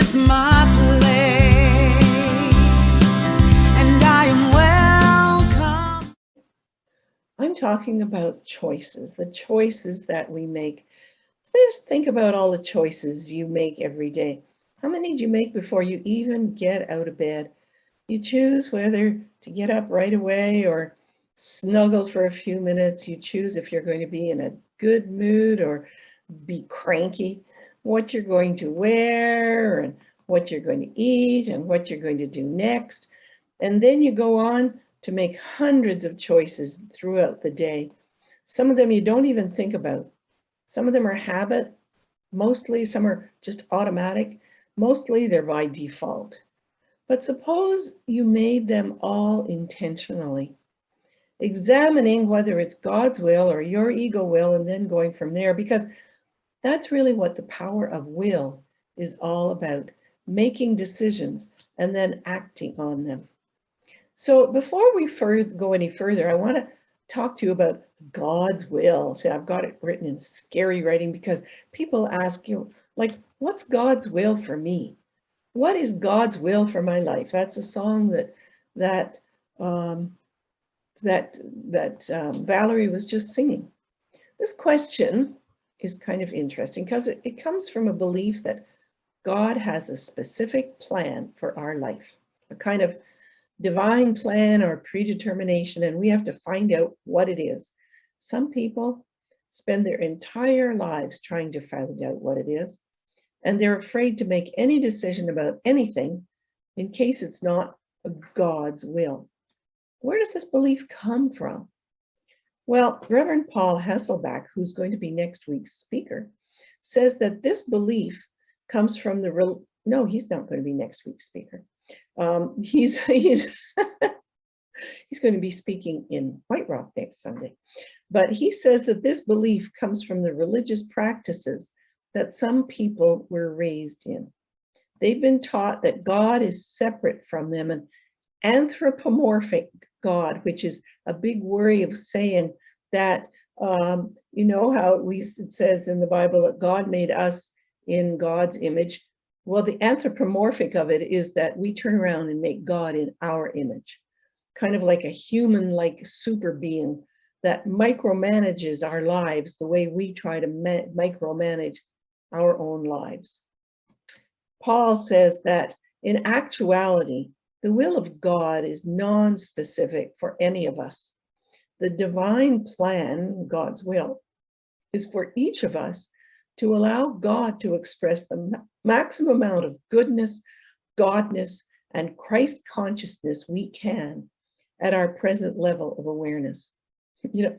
is my place, and I am welcome. I'm talking about choices, the choices that we make. Just think about all the choices you make every day. How many do you make before you even get out of bed? You choose whether to get up right away or snuggle for a few minutes. You choose if you're going to be in a good mood or be cranky, what you're going to wear and what you're going to eat and what you're going to do next. And then you go on to make hundreds of choices throughout the day. Some of them you don't even think about. Some of them are habit. Mostly some are just automatic. Mostly they're by default. But suppose you made them all intentionally, examining whether it's God's will or your ego will, and then going from there, because that's really what the power of will is all about, making decisions and then acting on them. So before we go any further, I want to talk to you about God's will. See, I've got it written in scary writing because people ask you, like, what's God's will for me? What is God's will for my life? That's a song that Valerie was just singing. This question is kind of interesting because it comes from a belief that God has a specific plan for our life, a kind of divine plan or predetermination, and we have to find out what it is. Some people spend their entire lives trying to find out what it is, and they're afraid to make any decision about anything in case it's not God's will. Where does this belief come from? Well, Reverend Paul Hasselback, who's going to be next week's speaker, says that this belief comes from the no, he's not going to be next week's speaker. He's he's going to be speaking in White Rock next Sunday. But he says that this belief comes from the religious practices that some people were raised in. They've been taught that God is separate from them, an anthropomorphic God, which is a big worry of saying that, you know how it says in the Bible that God made us in God's image. Well, the anthropomorphic of it is that we turn around and make God in our image, kind of like a human-like super being that micromanages our lives the way we try to micromanage our own lives. Paul says that in actuality, the will of God is non-specific for any of us. The divine plan, God's will, is for each of us to allow God to express the maximum amount of goodness, godness, and Christ consciousness we can at our present level of awareness. You know,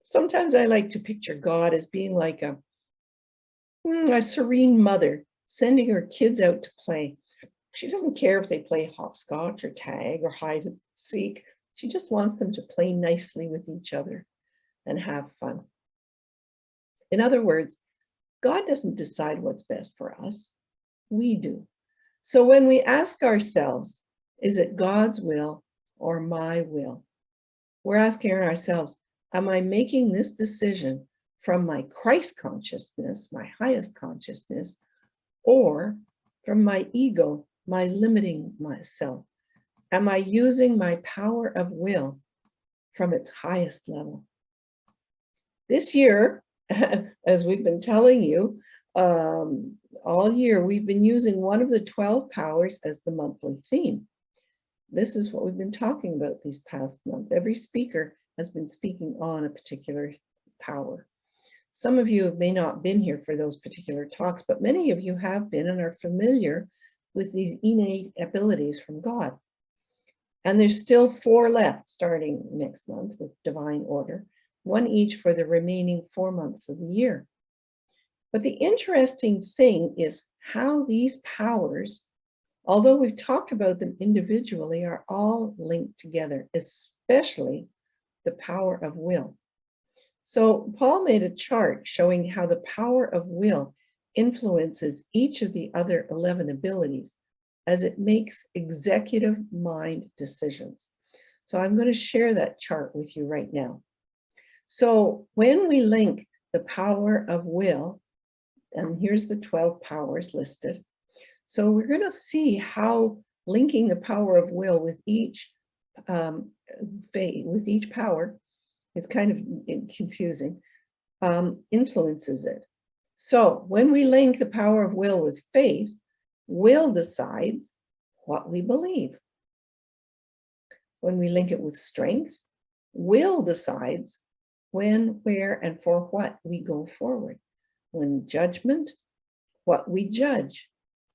sometimes I like to picture God as being like a serene mother sending her kids out to play. She doesn't care if they play hopscotch or tag or hide and seek. She just wants them to play nicely with each other and have fun. In other words, God doesn't decide what's best for us. We do. So when we ask ourselves, is it God's will or my will? We're asking ourselves, am I making this decision from my Christ consciousness, my highest consciousness, or from my ego, my limiting myself? Am I using my power of will from its highest level? This year, as we've been telling you, all year, we've been using one of the 12 powers as the monthly theme. This is what we've been talking about these past months. Every speaker has been speaking on a particular power. Some of you may not been here for those particular talks, but many of you have been and are familiar with these innate abilities from God. And there's still 4 left starting next month with divine order, 1 each for the remaining 4 months of the year. But the interesting thing is how these powers, although we've talked about them individually, are all linked together, especially the power of will. So Paul made a chart showing how the power of will influences each of the other 11 abilities as it makes executive mind decisions. So I'm going to share that chart with you right now. So when we link the power of will, and here's the 12 powers listed. So we're going to see how linking the power of will with each with each power, it's kind of confusing, influences it. So when we link the power of will with faith, will decides what we believe. When we link it with strength, will decides when, where, and for what we go forward. When judgment, what we judge,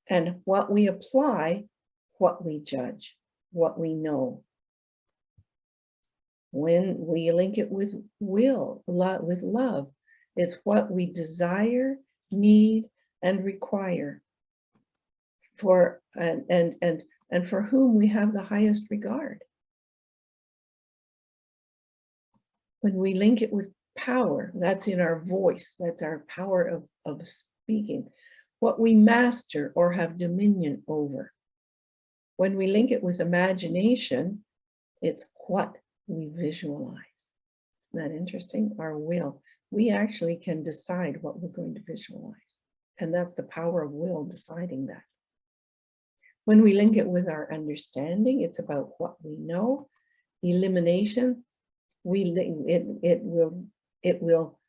and what we apply, what we judge, what we know. When we link it with will, with love, it's what we desire, need, and require for and for whom we have the highest regard. When we link it with power, that's in our voice, that's our power of speaking, what we master or have dominion over. When we link it with imagination, it's what we visualize. Isn't that interesting? Our will. We actually can decide what we're going to visualize. And that's the power of will, deciding that. When we link it with our understanding, it's about what we know. Elimination, it will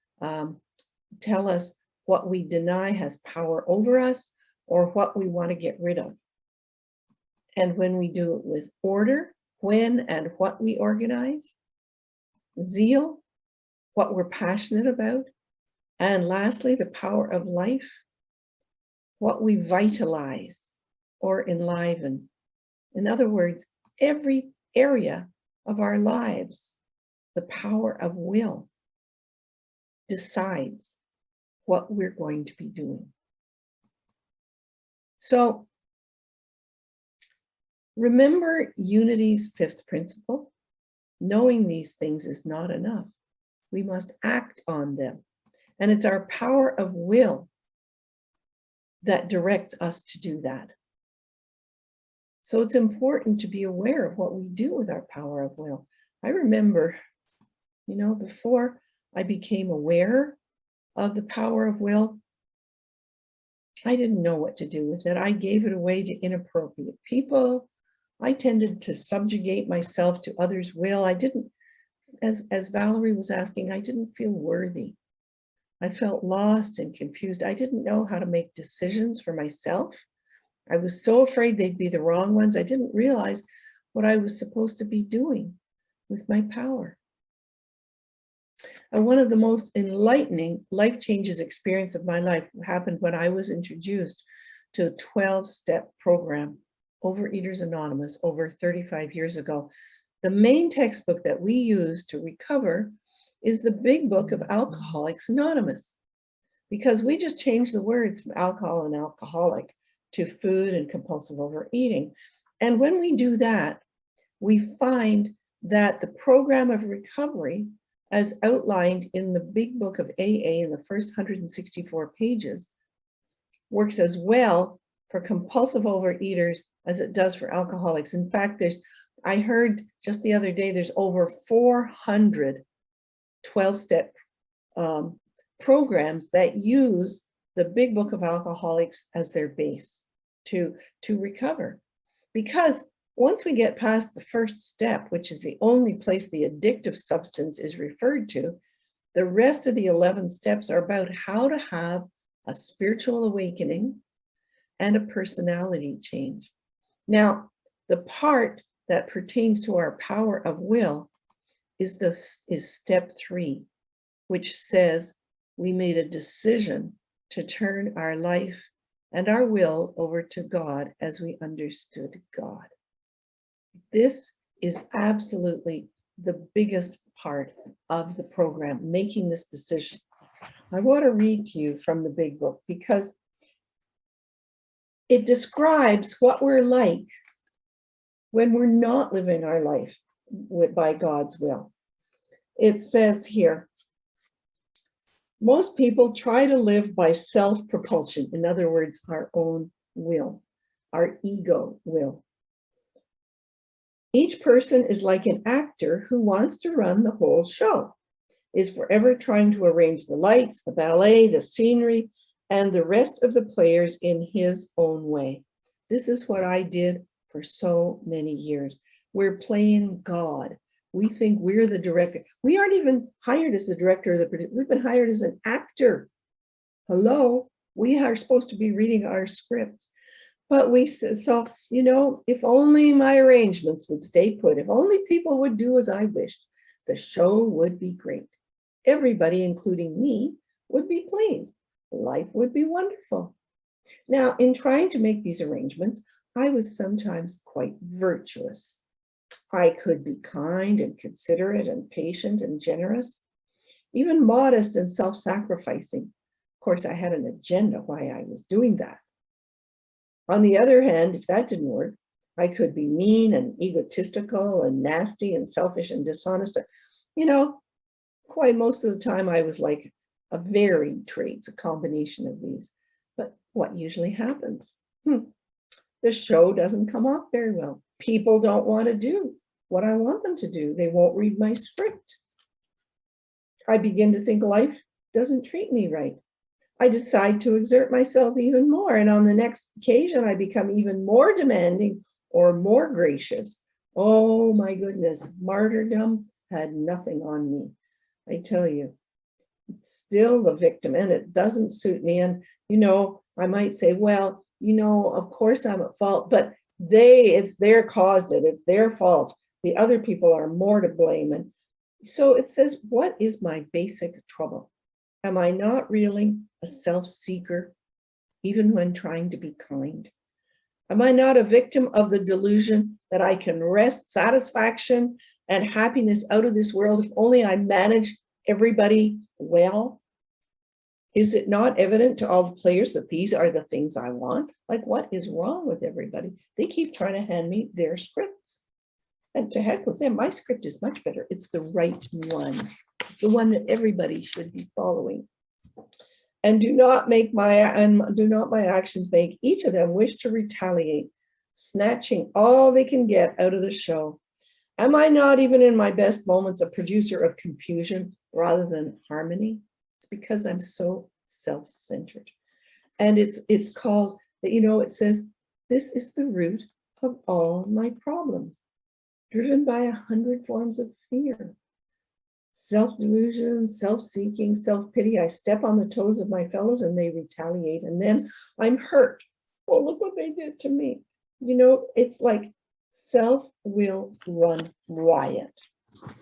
tell us what we deny has power over us or what we want to get rid of. And when we do it with order, when and what we organize, zeal, what we're passionate about, and lastly, the power of life, what we vitalize or enliven. In other words, every area of our lives, the power of will decides what we're going to be doing. So remember Unity's fifth principle. Knowing these things is not enough. We must act on them. And it's our power of will that directs us to do that. So it's important to be aware of what we do with our power of will. I remember, before I became aware of the power of will, I didn't know what to do with it. I gave it away to inappropriate people. I tended to subjugate myself to others' will. I didn't, as Valerie was asking, I didn't feel worthy. I felt lost and confused. I didn't know how to make decisions for myself. I was so afraid they'd be the wrong ones. I didn't realize what I was supposed to be doing with my power. And one of the most enlightening life changes experience of my life happened when I was introduced to a 12-step program, Overeaters Anonymous, over 35 years ago. The main textbook that we use to recover is the big book of Alcoholics Anonymous, because we just changed the words from alcohol and alcoholic to food and compulsive overeating. And when we do that, we find that the program of recovery, as outlined in the big book of AA in the first 164 pages, works as well for compulsive overeaters as it does for alcoholics. In fact, I heard just the other day, there's over 400 12-step programs that use the big book of Alcoholics as their base to recover. Because once we get past the first step, which is the only place the addictive substance is referred to, the rest of the 11 steps are about how to have a spiritual awakening and a personality change. Now, the part that pertains to our power of will is step 3, which says we made a decision to turn our life and our will over to God as we understood God. This is absolutely the biggest part of the program, making this decision. I want to read to you from the big book because it describes what we're like when we're not living our life by God's will. It says here, most people try to live by self-propulsion. In other words, our own will, our ego will. Each person is like an actor who wants to run the whole show, is forever trying to arrange the lights, the ballet, the scenery, and the rest of the players in his own way. This is what I did for so many years. We're playing God. We think we're the director. We aren't even hired as the director or the producer. We've been hired as an actor. Hello, we are supposed to be reading our script. But so, if only my arrangements would stay put, if only people would do as I wished, the show would be great. Everybody, including me, would be pleased. Life would be wonderful. Now, in trying to make these arrangements, I was sometimes quite virtuous. I could be kind and considerate and patient and generous, even modest and self-sacrificing. Of course, I had an agenda why I was doing that. On the other hand, if that didn't work, I could be mean and egotistical and nasty and selfish and dishonest. Quite most of the time I was like a varied traits, a combination of these. But what usually happens? The show doesn't come off very well. People don't want to do what I want them to do. They won't read my script. I begin to think life doesn't treat me right. I decide to exert myself even more, and on the next occasion, I become even more demanding or more gracious. Oh my goodness, martyrdom had nothing on me. I tell you, still the victim, and it doesn't suit me. And, I might say, well, of course I'm at fault, but it's their caused it. It's their fault. The other people are more to blame. And so it says, what is my basic trouble? Am I not really a self-seeker, even when trying to be kind? Am I not a victim of the delusion that I can wrest satisfaction and happiness out of this world if only I manage everybody well? Is it not evident to all the players that these are the things I want? Like, what is wrong with everybody? They keep trying to hand me their scripts. And to heck with them, my script is much better. It's the right one, the one that everybody should be following. And do not my actions make each of them wish to retaliate, snatching all they can get out of the show. Am I not, even in my best moments, a producer of confusion rather than harmony? It's because I'm so self-centered. And it's called, it says, this is the root of all my problems, driven by 100 forms of fear. Self-delusion, self-seeking, self-pity. I step on the toes of my fellows and they retaliate, and then I'm hurt. Well, look what they did to me. It's like self will run riot.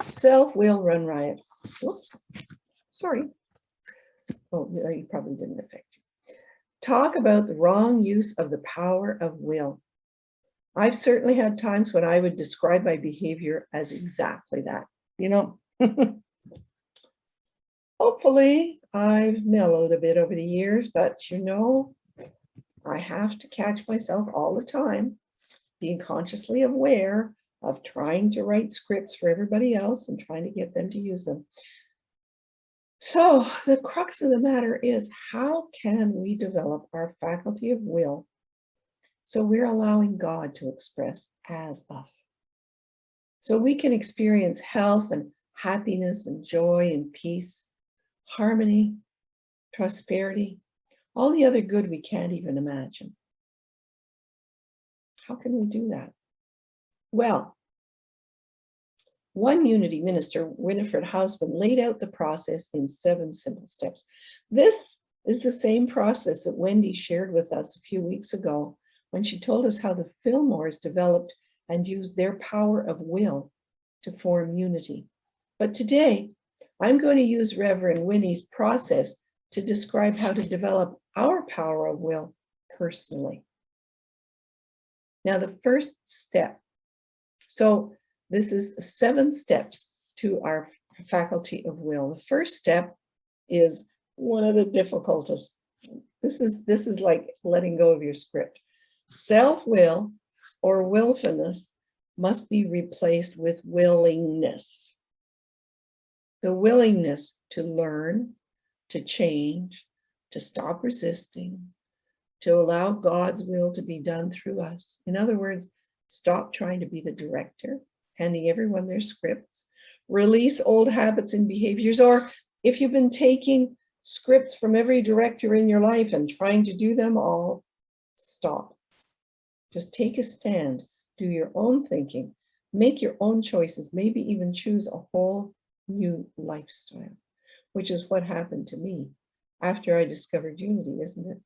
Self will run riot. Whoops, sorry. Oh, you probably didn't affect you. Talk about the wrong use of the power of will. I've certainly had times when I would describe my behavior as exactly that. Hopefully I've mellowed a bit over the years, but I have to catch myself all the time, being consciously aware of trying to write scripts for everybody else and trying to get them to use them. So the crux of the matter is, how can we develop our faculty of will so we're allowing God to express as us? So we can experience health and happiness and joy and peace, harmony, prosperity, all the other good we can't even imagine. How can we do that? Well, one Unity minister, Winifred Hausman, laid out the process in 7 simple steps. This is the same process that Wendy shared with us a few weeks ago when she told us how the Fillmores developed and used their power of will to form unity. But today, I'm going to use Reverend Winnie's process to describe how to develop our power of will personally. Now, the first step. So this is 7 steps to our faculty of will. The first step is one of the difficultest. This is like letting go of your script. Self-will or willfulness must be replaced with willingness. The willingness to learn, to change, to stop resisting, to allow God's will to be done through us. In other words, stop trying to be the director, handing everyone their scripts, release old habits and behaviors, or if you've been taking scripts from every director in your life and trying to do them all, stop. Just take a stand, do your own thinking, make your own choices, maybe even choose a whole new lifestyle, which is what happened to me after I discovered unity, isn't it?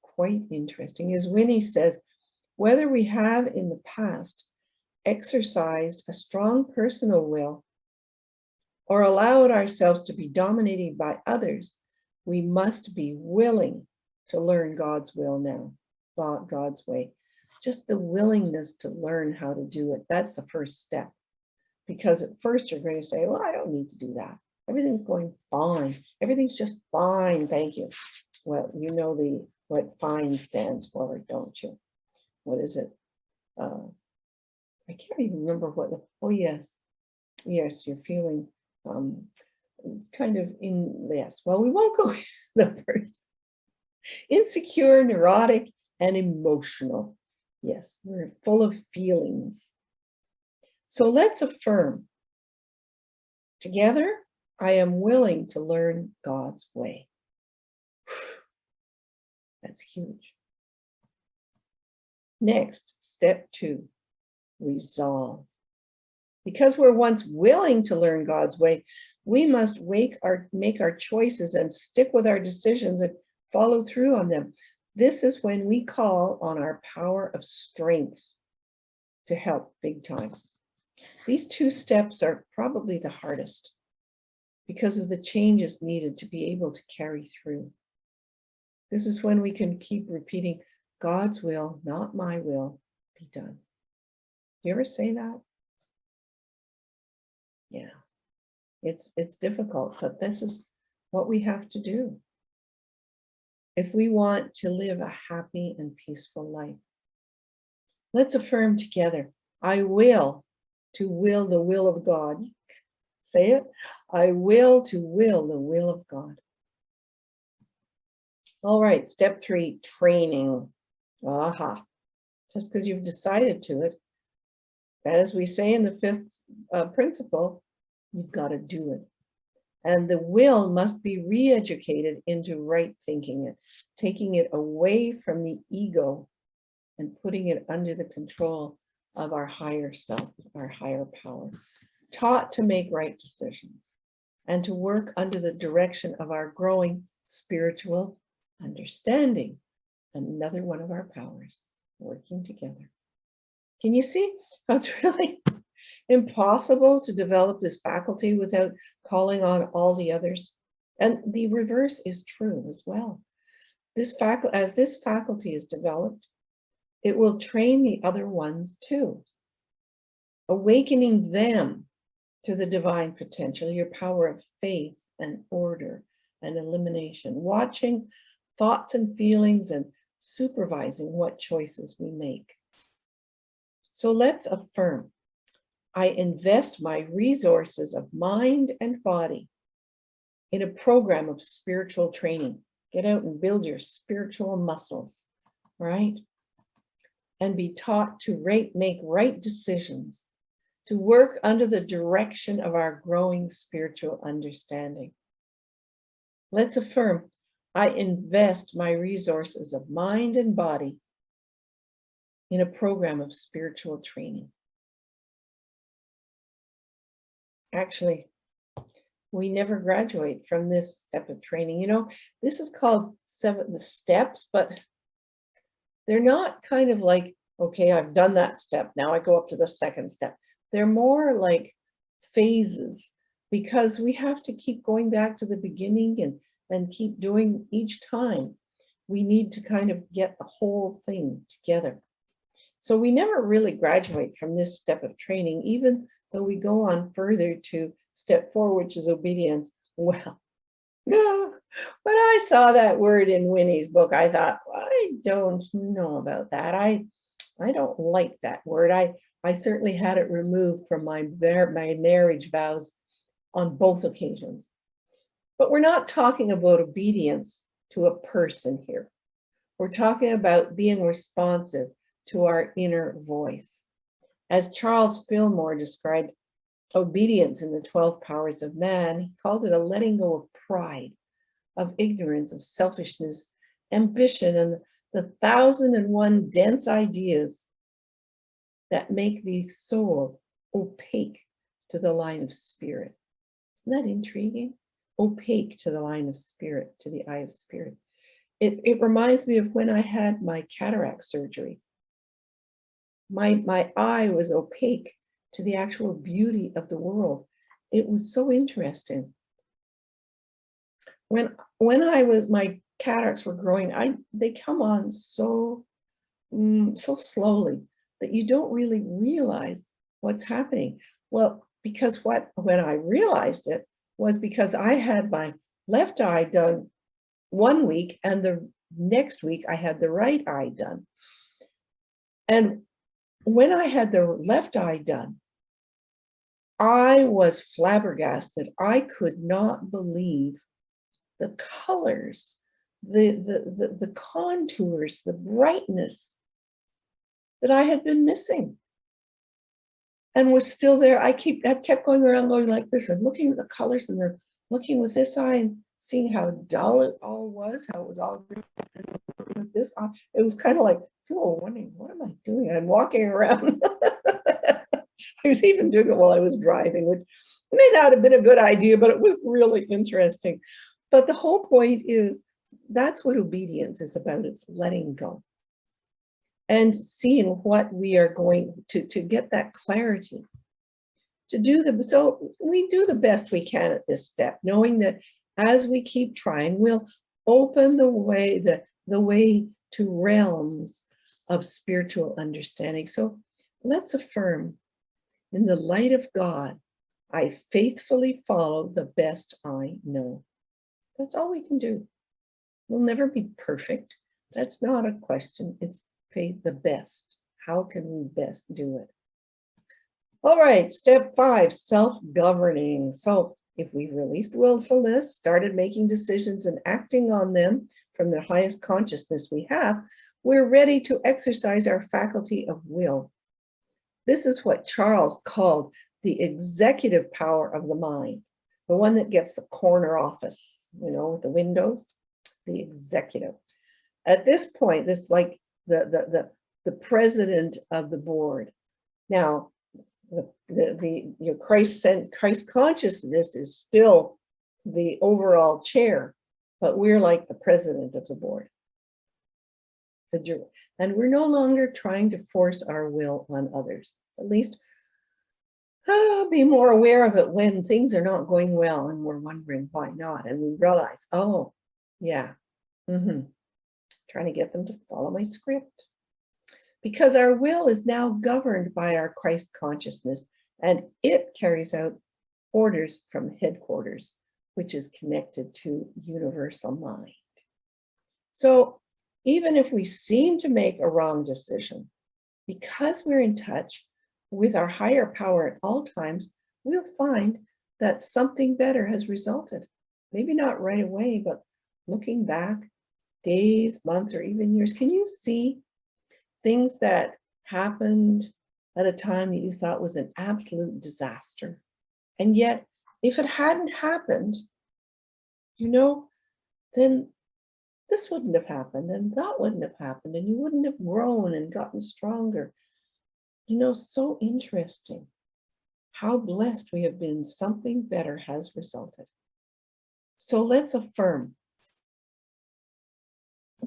Quite interesting. As Winnie says, whether we have in the past exercised a strong personal will or allowed ourselves to be dominated by others, we must be willing to learn God's will now, God's way. Just the willingness to learn how to do it. That's the first step. Because at first you're going to say, well, I don't need to do that. Everything's going fine. Everything's just fine, thank you. Well, you know what fine stands for, don't you? What is it? I can't even remember what oh yes, you're feeling kind of yes. Well, we won't go the first. Insecure, neurotic, and emotional. Yes, we're full of feelings. So let's affirm together, I am willing to learn God's way. That's huge. Next, step 2, resolve. Because we're once willing to learn God's way, we must make our choices and stick with our decisions and follow through on them. This is when we call on our power of strength to help big time. These 2 steps are probably the hardest because of the changes needed to be able to carry through. This is when we can keep repeating, God's will, not my will, be done. Do you ever say that? Yeah, it's difficult, but this is what we have to do if we want to live a happy and peaceful life. Let's affirm together, I will to will the will of God. Say it. I will to will the will of God. All right, step 3, training. Aha. Just because you've decided to it, as we say in the 5th principle, you've got to do it. And the will must be re-educated into right thinking, it, taking it away from the ego and putting it under the control of our higher self, our higher power, taught to make right decisions and to work under the direction of our growing spiritual understanding, another one of our powers working together. Can you see how it's really impossible to develop this faculty without calling on all the others? And the reverse is true as well. As this faculty is developed, it will train the other ones too, awakening them to the divine potential, your power of faith and order and elimination, watching thoughts and feelings and supervising what choices we make. So let's affirm, I invest my resources of mind and body in a program of spiritual training. Get out and build your spiritual muscles, right? And be taught to make right decisions, to work under the direction of our growing spiritual understanding. Let's affirm, I invest my resources of mind and body in a program of spiritual training. Actually, we never graduate from this step of training. You know, this is called the steps, but they're not kind of like, okay, I've done that step, now I go up to the second step. They're more like phases, because we have to keep going back to the beginning and keep doing each time. We need to kind of get the whole thing together. So we never really graduate from this step of training, even though we go on further to step 4, which is obedience. Well, when I saw that word in Winnie's book, I thought, I don't know about that. I don't like that word. I certainly had it removed from my marriage vows on both occasions. But we're not talking about obedience to a person here. We're talking about being responsive to our inner voice. As Charles Fillmore described obedience in the 12 powers of man, he called it a letting go of pride, of ignorance, of selfishness, ambition, and the 1,001 dense ideas that make the soul opaque to the line of spirit. Isn't that intriguing? Opaque to the line of spirit, to the eye of spirit. It reminds me of when I had my cataract surgery. My eye was opaque to the actual beauty of the world. It was so interesting. When my cataracts were growing, they come on so slowly that you don't really realize what's happening. Well, because when I realized it was because I had my left eye done 1 week, and the next week I had the right eye done. And when I had the left eye done, I was flabbergasted. I could not believe the colors, the contours, the brightness that I had been missing and was still there. I kept going around going like this and looking at the colors and then looking with this eye and seeing how dull it all was, how it was all green with this eye. It was kind of like, people were wondering, what am I doing? I'm walking around. I was even doing it while I was driving, which may not have been a good idea, but it was really interesting. But the whole point is, that's what obedience is about. It's letting go and seeing what we are going to get that clarity. So we do the best we can at this step, knowing that as we keep trying, we'll open the way to realms of spiritual understanding. So let's affirm, in the light of God, I faithfully follow the best I know. That's all we can do. We'll never be perfect. That's not a question. It's faith, the best. How can we best do it? All right, step 5, self-governing. So if we've released willfulness, started making decisions and acting on them from the highest consciousness we have, we're ready to exercise our faculty of will. This is what Charles called the executive power of the mind, the one that gets the corner office, with the windows, the executive. At this point, this is like the president of the board. Now, your Christ consciousness is still the overall chair, but we're like the president of the board. And we're no longer trying to force our will on others. At least be more aware of it when things are not going well and we're wondering why not. And we realize, oh, yeah, trying to get them to follow my script. Because our will is now governed by our Christ consciousness, and it carries out orders from headquarters, which is connected to universal mind. So even if we seem to make a wrong decision, because we're in touch with our higher power at all times, we'll find that something better has resulted. Maybe not right away, but looking back, days, months, or even years. Can you see things that happened at a time that you thought was an absolute disaster? And yet, if it hadn't happened, then this wouldn't have happened, and that wouldn't have happened, and you wouldn't have grown and gotten stronger. So interesting how blessed we have been. Something better has resulted. So let's affirm,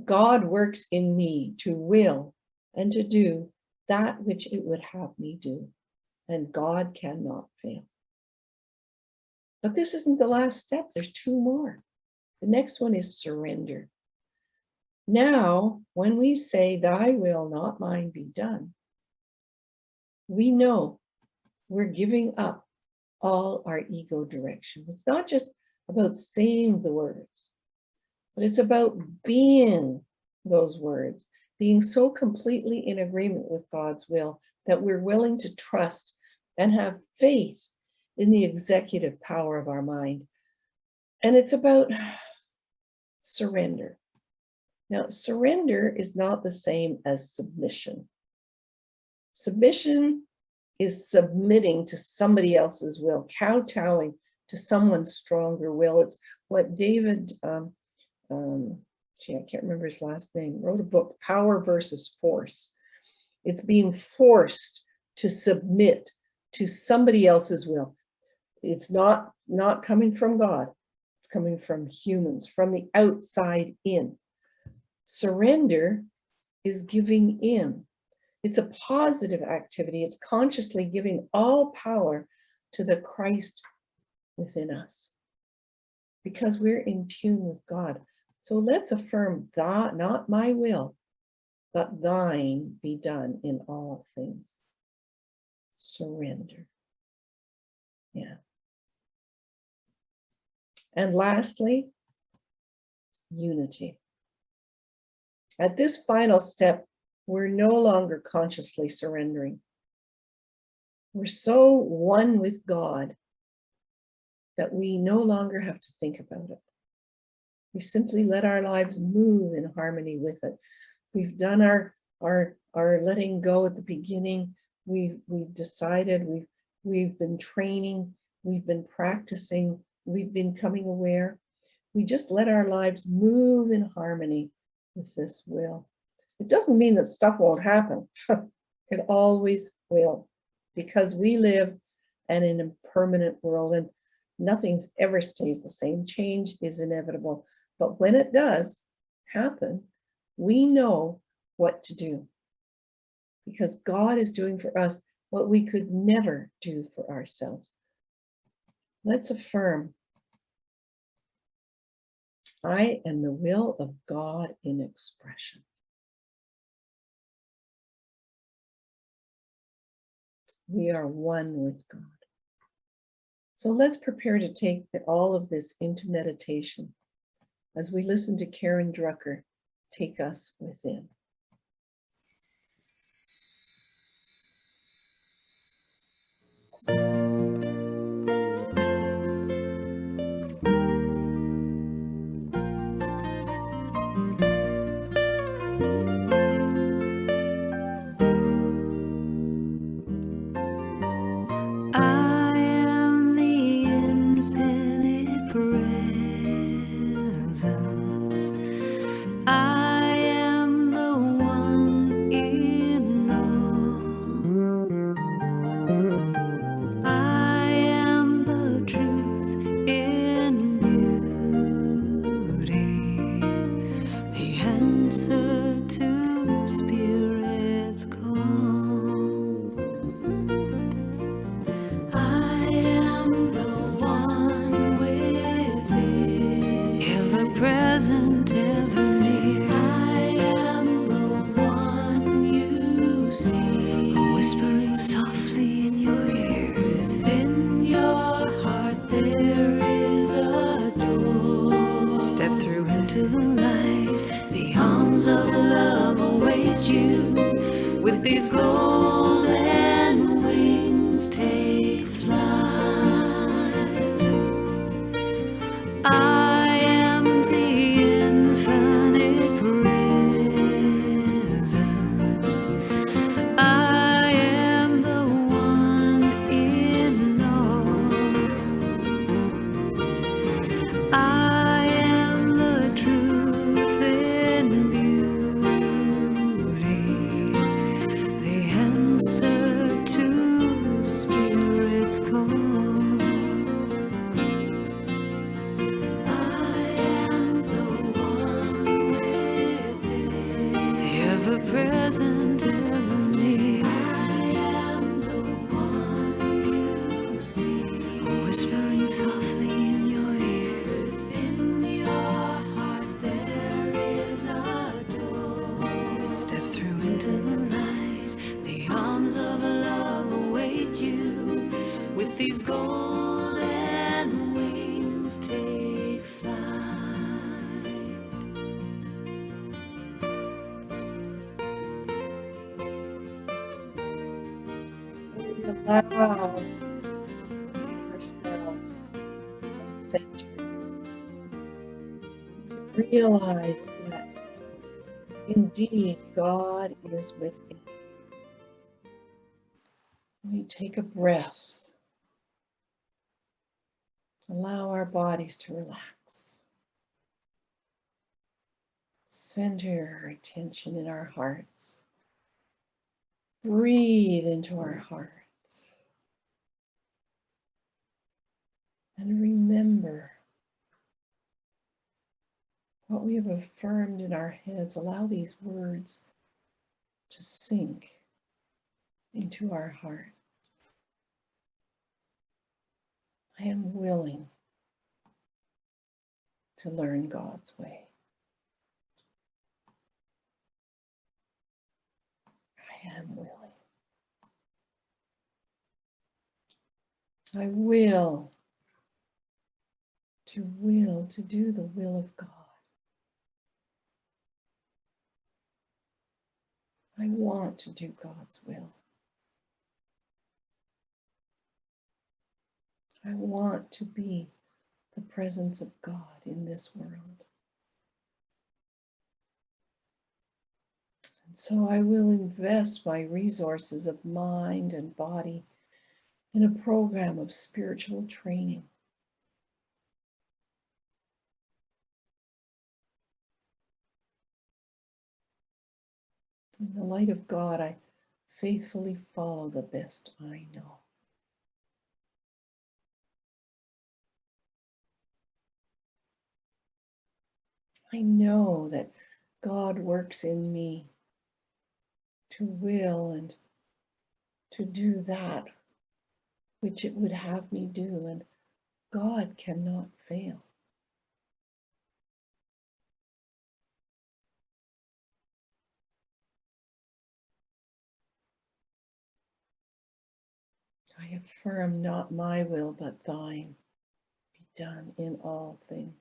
God works in me to will and to do that which it would have me do, and God cannot fail. But this isn't the last step. There's 2 more. The next one is surrender. Now, when we say, thy will, not mine, be done, we know we're giving up all our ego direction. It's not just about saying the words, but it's about being those words, being so completely in agreement with God's will that we're willing to trust and have faith in the executive power of our mind. And it's about surrender. Now, surrender is not the same as submission. Submission is submitting to somebody else's will, kowtowing to someone's stronger will. It's what David gee, I can't remember his last name, wrote a book, Power versus Force. It's being forced to submit to somebody else's will. It's not coming from God. It's coming from humans, from the outside in. Surrender is giving in. It's a positive activity. It's consciously giving all power to the Christ within us because we're in tune with God. So let's affirm, not my will, but thine be done in all things. Surrender. Yeah. And lastly, unity. At this final step, we're no longer consciously surrendering. We're so one with God that we no longer have to think about it. We simply let our lives move in harmony with it. We've done our letting go at the beginning. We've decided, we've been training, we've been practicing, we've been becoming aware. We just let our lives move in harmony with this will. It doesn't mean that stuff won't happen. It always will, because we live in an impermanent world and nothing ever stays the same. Change is inevitable. But when it does happen, we know what to do, because God is doing for us what we could never do for ourselves. Let's affirm, I am the will of God in expression. We are one with God. So let's prepare to take all of this into meditation as we listen to Karen Drucker take us within. I am the infinite presence. I am the one in all. I am the truth in beauty, the answer to spirit's call. I am the one within, ever present, ever near. I am the one you see, whispering softly in your ear. Within your heart there is a door. Step through into the light. The arms of love await you. With these golden wings, take flight. I am the infinite presence. I am the one in all. I am the truth in beauty, the answer to spirit's call. I am the one within, ever present, ever near. I am the one you see, whispering softly in your ear. Within your heart there is a door. Step through into the light. The arms of love await you. With these golden wings, take flight. Allow yourselves and center to realize that indeed God is within. We take a breath. Allow our bodies to relax. center our attention in our hearts. Breathe into our hearts. And remember what we have affirmed in our heads. Allow these words to sink into our heart. I am willing to learn God's way. I am willing. I will to do the will of God. I want to do God's will. I want to be the presence of God in this world. And so I will invest my resources of mind and body in a program of spiritual training. In the light of God, I faithfully follow the best I know. I know that God works in me to will and to do that which it would have me do, and God cannot fail. I affirm not my will, but thine be done in all things.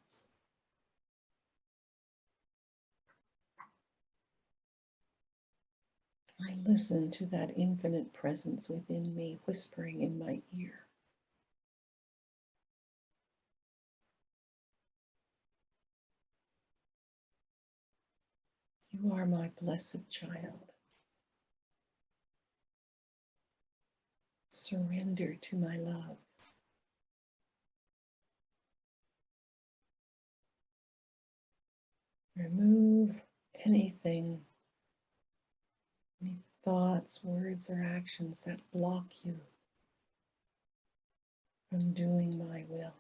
I listen to that infinite presence within me, whispering in my ear. You are my blessed child. Surrender to my love. Remove anything, any thoughts, words, or actions that block you from doing my will.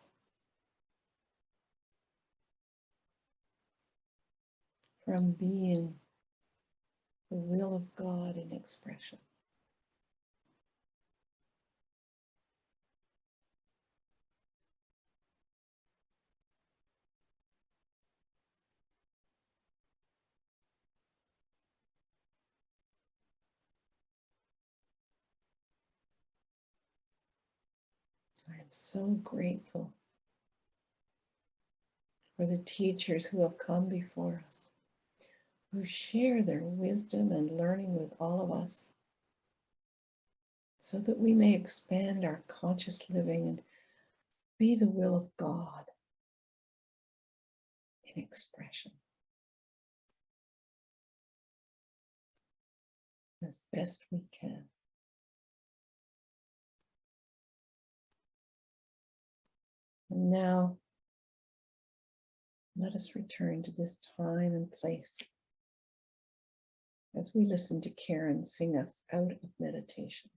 From being the will of God in expression. I am so grateful for the teachers who have come before us, who share their wisdom and learning with all of us, so that we may expand our conscious living and be the will of God in expression as best we can. And now, let us return to this time and place as we listen to Karen sing us out of meditation.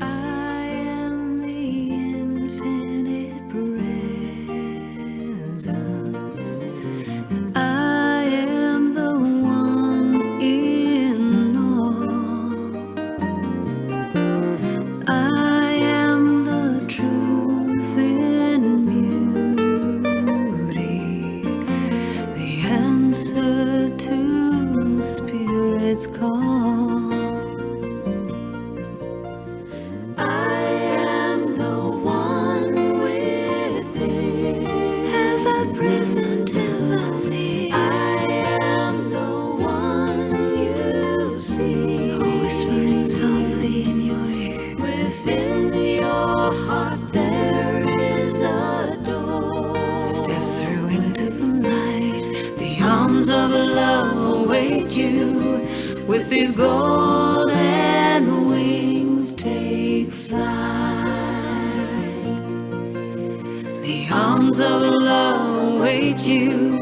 I am the infinite presence. I am the one in all. I am the truth in beauty, the answer to Spirit's call. I am the one within, ever present, ever near. I am the one you see, whispering softly in your ear. Within your heart there is a door. Step through into the light. The arms of love await you with these golden wings. arms of love await you.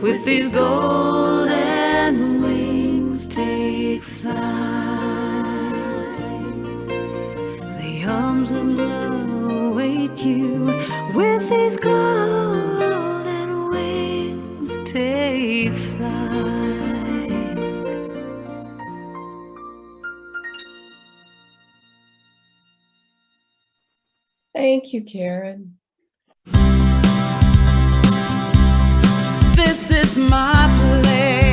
With these golden wings, take flight. The arms of love await you. With these golden wings, take flight. Thank you, Karen. This is my place.